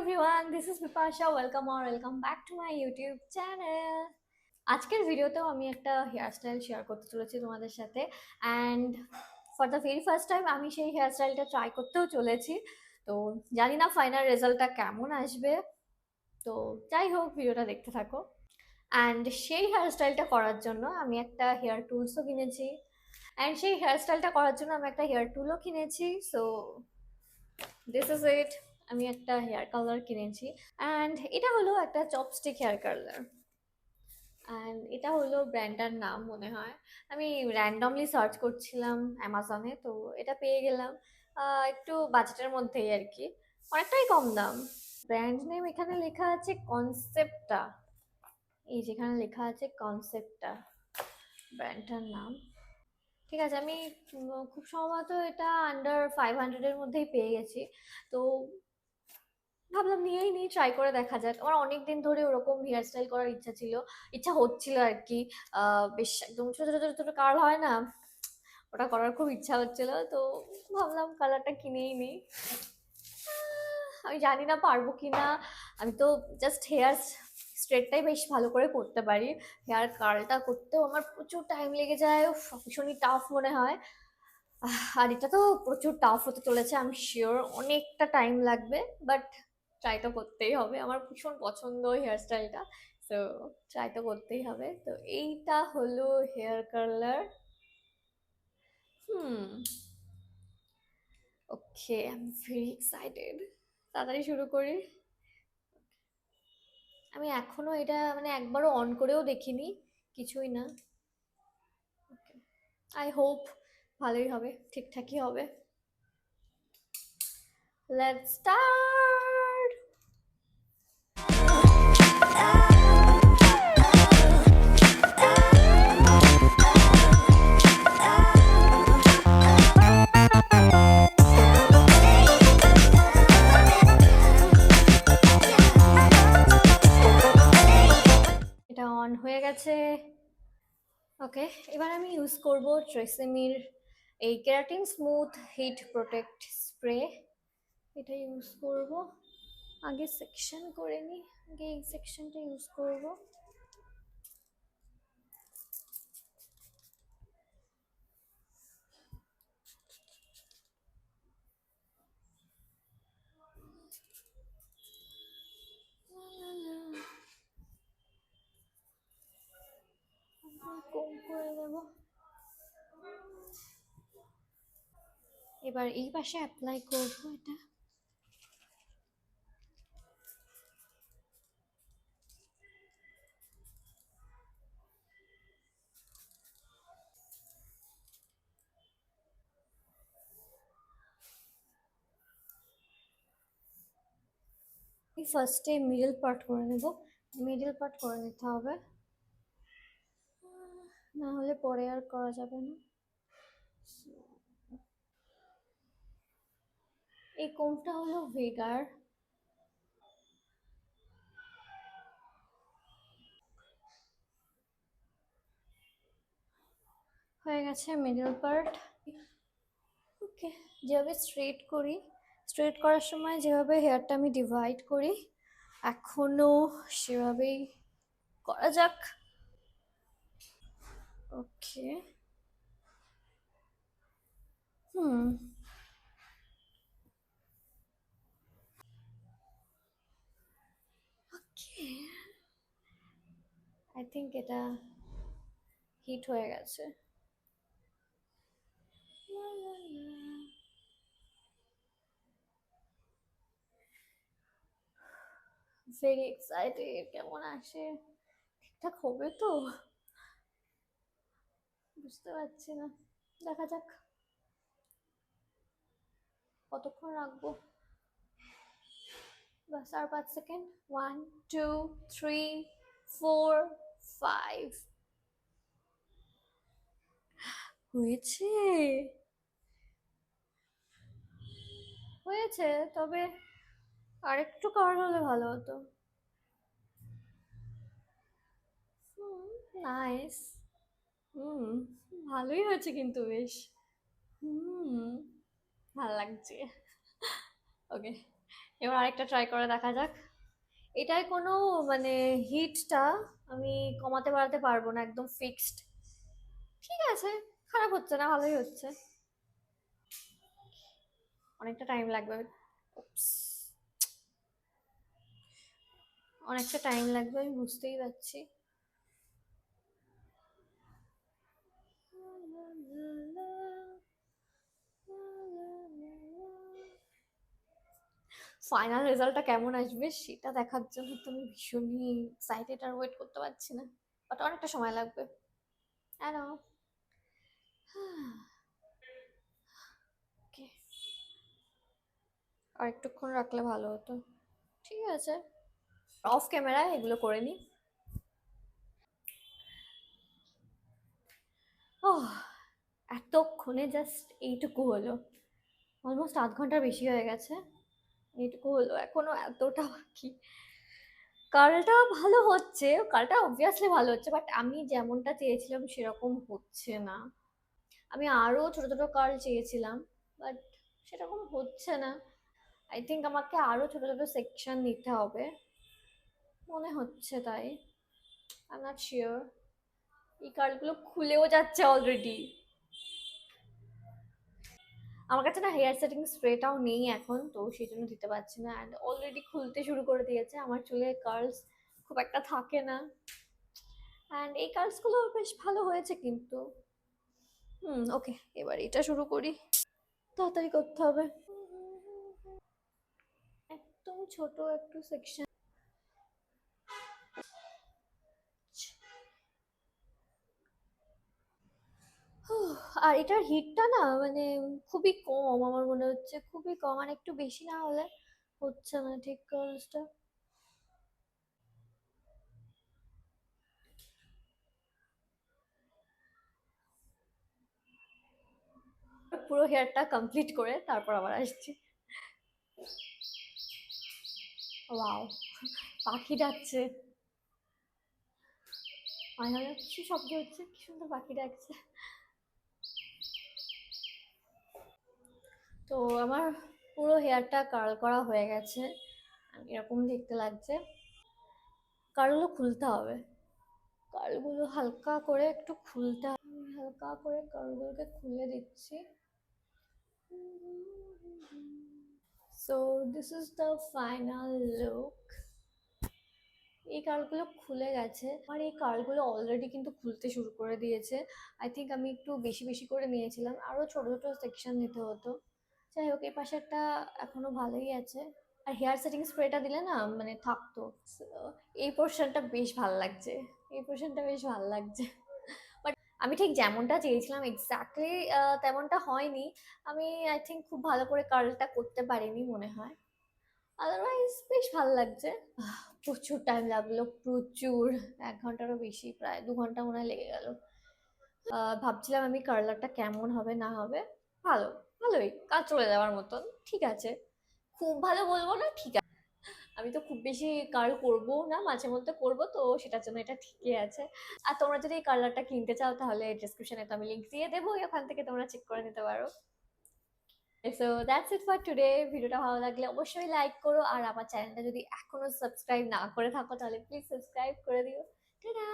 everyone, this is Bipasha. Welcome back to my YouTube channel. আজকের ভিডিওতেও আমি একটা হেয়ারস্টাইল শেয়ার করতে চলেছি তোমাদের সাথে and for the very first time আমি সেই হেয়ারস্টাইলটা ট্রাই করতেও চলেছি। তো জানি না ফাইনাল রেজাল্টটা কেমন আসবে, তো যাই হোক ভিডিওটা দেখতে থাকো। অ্যান্ড সেই হেয়ারস্টাইলটা করার জন্য আমি একটা হেয়ার টুলসও কিনেছি, অ্যান্ড সেই হেয়ারস্টাইলটা করার জন্য আমি একটা হেয়ার টুলও কিনেছি। So this is it. আমি একটা হেয়ার কালার কিনেছি অ্যান্ড এটা হলো একটা চপস্টিক হেয়ার কালার, অ্যান্ড এটা হলো ব্র্যান্ডটার নাম মনে হয়। আমি র্যান্ডমলি সার্চ করছিলাম অ্যামাজনে, তো এটা পেয়ে গেলাম একটু বাজেটের মধ্যেই আর কি, অনেকটাই কম দাম। ব্র্যান্ড নেম এখানে লেখা আছে কনসেপ্টা, এই যেখানে লেখা আছে কনসেপ্টা ব্র্যান্ডটার নাম। ঠিক আছে, আমি খুব সম্ভবত এটা আন্ডার 500-এর মধ্যেই পেয়ে গেছি। তো ভাবলাম নিয়েই নিই, ট্রাই করে দেখা যাক। আমার অনেক দিন ধরে ওরকম হেয়ার স্টাইল করার ইচ্ছা হচ্ছিল আর কি। বেশ একদম ছোট ছোট ছোট ছোট কার্ল হয় না, ওটা করার খুব ইচ্ছা হচ্ছিল, তো ভাবলাম কালারটা কিনেই নিই। আমি জানি না পারবো কি না। আমি তো জাস্ট হেয়ার স্ট্রেটটাই বেশ ভালো করে করতে পারি, হেয়ার কার্লটা করতেও আমার প্রচুর টাইম লেগে যায়, ভীষণই টাফ মনে হয়। আর এটা তো প্রচুর টাফ হতে চলেছে, আমি শিওর অনেকটা টাইম লাগবে, বাট ট্রাই তো করতেই হবে। আমার ভীষণ পছন্দ হেয়ারস্টাইলটা, তো ট্রাই তো করতেই হবে। তো এইটা হলো hair colour. Hmm, okay, I am very excited. তাড়াতাড়ি শুরু করি। আমি এখনো এটা মানে একবারও অন করেও দেখিনি, কিছুই না। আই হোপ ভালোই হবে, ঠিকঠাকই হবে। Let's start. এটা অন হয়ে গেছে। ওকে, এবার আমি ইউজ করব ট্রেসেমির এই keratin smooth hit protect spray. এটা ইউজ করব। আগে সেকশন করে নিই, আগে এই সেকশনটা ইউজ করব। কম করে দেব। এবার এই পাশে অ্যাপ্লাই করব এটা। ফার্স্টে মিডল পার্ট করে নেব, মিডল পার্ট করে নিতে হবে, না হলে পরে আর করা যাবে না। এই কোনটা হলো ভেগার। হয়ে গেছে মিডল পার্ট। ওকে, যেভাবে স্ট্রেট করি, স্ট্রেট করার সময় যেভাবে হেয়ারটা আমি ডিভাইড করি এখনো সেভাবেই করা যাক। ওকে, হুম, ওকে, আই থিঙ্ক এটা হিট হয়ে গেছে। ভেরি এক্সাইটেড, কেমন আসে, ঠিকঠাক হবে তো বুঝতে পারছি না, দেখা যাক কতক্ষণ রাখবো। বাস আর 5 সেকেন্ড। 1 2 3 4 5। হয়েছে, হয়েছে, তবে আরেকটু কাভার হলে ভালো হতো। নাইস। হুম, ভালোই হয়েছে কিন্তু বেশ। হুম, ভালো লাগছে। ওকে, এবার আরেকটা ট্রাই করে দেখা যাক। এটায় কোনো মানে হিটটা আমি কমাতে বাড়াতে পারবো না, একদম ফিক্সড। ঠিক আছে, খারাপ হচ্ছে না, ভালোই হচ্ছে। অনেকটা টাইম লাগবে। Oops, অনেকটা টাইম লাগবে, আমি বুঝতেই পারছি। ফাইনাল রেজাল্টটা কেমন আসবে সেটা দেখার জন্য তো আমি ভীষণই এক্সাইটেড, আর ওয়েট করতে পারছি না। বাট অনেকটা সময় লাগবে। I know. ওকে, আর একটুক্ষণ রাখলে ভালো হতো। ঠিক আছে, অফ ক্যামেরায় এগুলো করে নিই। ওহ, এতক্ষণে জাস্ট এইটুকু হলো। অলমোস্ট আধ ঘন্টার বেশি হয়ে গেছে। এইটুকু হলো, এখনো এতটা বাকি। কালটা ভালো হচ্ছে, কালটা অবভিয়াসলি ভালো হচ্ছে, বাট আমি যেমনটা চেয়েছিলাম সেরকম হচ্ছে না। আমি আরো ছোট ছোট কার্ল চেয়েছিলাম, বাট সেরকম হচ্ছে না। আই থিঙ্ক আমাকে আরো ছোট ছোট সেকশন নিতে হবে, মনে হচ্ছে তাই। I am not sure. এই কার্লগুলো খুলেও যাচ্ছে অলরেডি। আমার কাছে না হেয়ার সেটিং স্প্রেটাও নেই এখন, তো সেই জন্য দিতে পারছি না। অ্যান্ড অলরেডি খুলতে শুরু করে দিয়েছে, আমার চুলে কার্লস খুব একটা থাকে না। অ্যান্ড এই কার্লসগুলো বেশ ভালো হয়েছে কিন্তু। ওকে, এবার এটা শুরু করি। তাড়াতাড়ি করতে হবে। একদম ছোট একটু সেকশন। আর এটার হিটটা না মানে খুবই কম, আমার মনে হচ্ছে খুবই কম, আর একটু বেশি না হলে হচ্ছে না ঠিক কার্লসটা। পুরো হেয়ারটা কমপ্লিট করে তারপর আবার আসছি। ওয়াও, পাখি ডাকছে। আয়নায় কি শব্দ হচ্ছে, কি সুন্দর পাখি ডাকছে। তো আমার পুরো হেয়ারটা কার্ল করা হয়ে গেছে, এরকম দেখতে লাগছে। কার্লগুলো খুলতে হবে, কার্লগুলো হালকা করে একটু খুলতে হবে। আমি হালকা করে কার্লগুলোকে খুলে দিচ্ছি। So this is the final look. এই কার্লগুলো খুলে গেছে, আর এই কার্লগুলো অলরেডি কিন্তু খুলতে শুরু করে দিয়েছে। আই থিঙ্ক আমি একটু বেশি বেশি করে নিয়েছিলাম, আরও ছোট ছোট সেকশন নিতে হতো। যাই হোক, এই পাশেরটা এখনো ভালোই আছে। আর হেয়ার সেটিং স্প্রেটা দিলে না মানে থাকতো। So, এই পোর্শনটা বেশ ভালো লাগছে, এই পোর্শনটা বেশ ভালো লাগছে। বাট আমি ঠিক যেমনটা চেয়েছিলাম এক্স্যাক্টলি তেমনটা হয়নি। আমি আই থিঙ্ক খুব ভালো করে কার্লটা করতে পারিনি মনে হয়। আদারওয়াইজ বেশ ভালো লাগছে। প্রচুর টাইম লাগলো, প্রচুর। ১ ঘন্টারও বেশি, প্রায় ২ ঘন্টা মনে হয় লেগে গেল। ভাবছিলাম আমি কার্লারটা কেমন হবে না হবে। ভালো, ভালোই, কাজ চলে যাওয়ার মতন, ঠিক আছে। খুব ভালো বলবো না, ঠিক আছে। আমি তো খুব বেশি কার্ল করবো না, মাঝে মধ্যে করবো, তো সেটার জন্য এটা ঠিকই আছে। আর তোমরা যদি এই কার্লারটা কিনতে চাও তাহলে ডিসক্রিপশনে তো আমি লিঙ্ক দিয়ে দেবো, ওখান থেকে তোমরা চেক করে নিতে পারো। So that's it for today. ভিডিওটা ভালো লাগলে অবশ্যই লাইক করো, আর আমার চ্যানেলটা যদি এখনো সাবস্ক্রাইব না করে থাকো তাহলে প্লিজ সাবস্ক্রাইব করে দিও। টাটা।